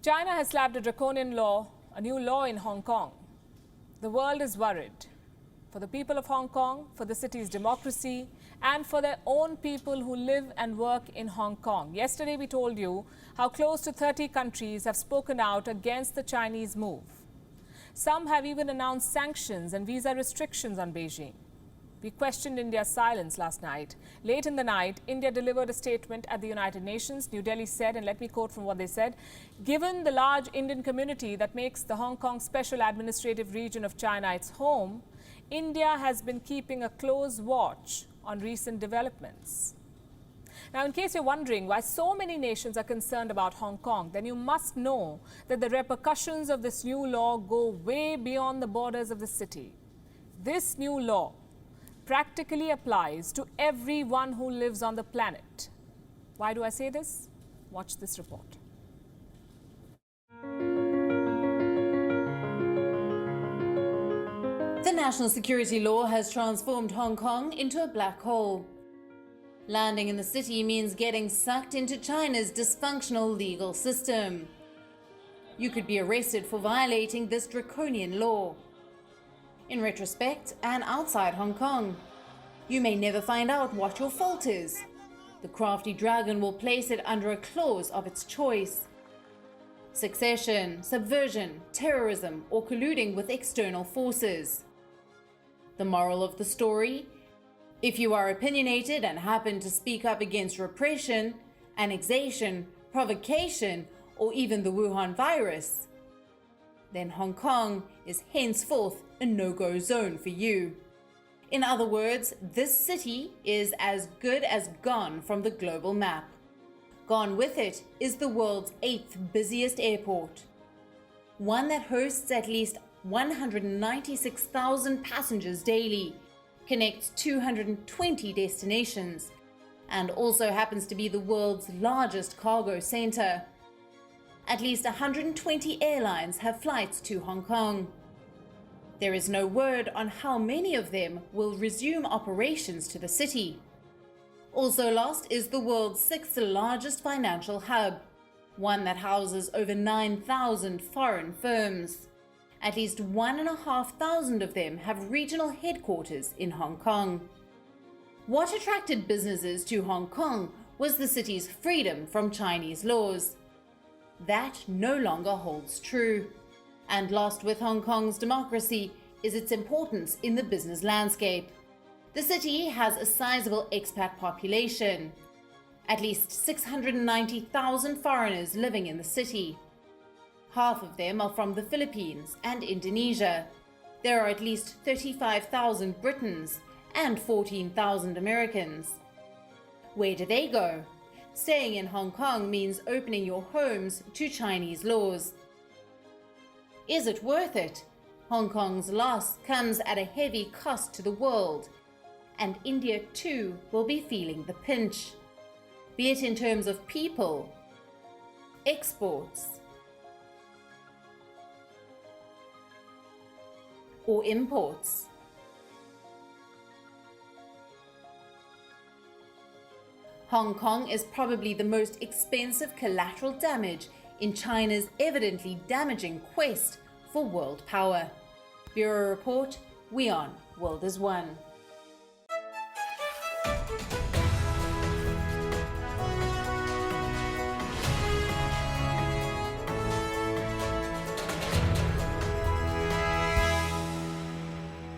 China has slapped a draconian law, a new law in Hong Kong. The world is worried for the people of Hong Kong, for the city's democracy, and for their own people who live and work in Hong Kong. Yesterday, we told you how close to 30 countries have spoken out against the Chinese move. Some have even announced sanctions and visa restrictions on Beijing. We questioned India's silence last night. Late in the night, India delivered a statement at the United Nations. New Delhi said, and let me quote from what they said, "Given the large Indian community that makes the Hong Kong Special Administrative Region of China its home, India has been keeping a close watch on recent developments." Now, in case you're wondering why so many nations are concerned about Hong Kong, then you must know that the repercussions of this new law go way beyond the borders of the city. This new law practically applies to everyone who lives on the planet. Why do I say this? Watch this report. The national security law has transformed Hong Kong into a black hole. Landing in the city means getting sucked into China's dysfunctional legal system. You could be arrested for violating this draconian law. In retrospect, and outside Hong Kong, you may never find out what your fault is. The crafty dragon will place it under a clause of its choice. Succession, subversion, terrorism, or colluding with external forces. The moral of the story? If you are opinionated and happen to speak up against repression, annexation, provocation, or even the Wuhan virus, then Hong Kong is henceforth a no-go zone for you. In other words, this city is as good as gone from the global map. Gone with it is the world's 8th busiest airport, one that hosts at least 196,000 passengers daily, connects 220 destinations, and also happens to be the world's largest cargo center. At least 120 airlines have flights to Hong Kong. There is no word on how many of them will resume operations to the city. Also lost is the world's 6th largest financial hub, one that houses over 9,000 foreign firms. At least 1,500 of them have regional headquarters in Hong Kong. What attracted businesses to Hong Kong was the city's freedom from Chinese laws. That no longer holds true. And lost with Hong Kong's democracy is its importance in the business landscape. The city has a sizable expat population, at least 690,000 foreigners living in the city. Half of them are from the Philippines and Indonesia. There are at least 35,000 Britons and 14,000 Americans. Where do they go? Staying in Hong Kong means opening your homes to Chinese laws. Is it worth it? Hong Kong's loss comes at a heavy cost to the world, and India too will be feeling the pinch, be it in terms of people, exports, or imports. Hong Kong is probably the most expensive collateral damage in China's evidently damaging quest for world power. Bureau Report, WION World is One.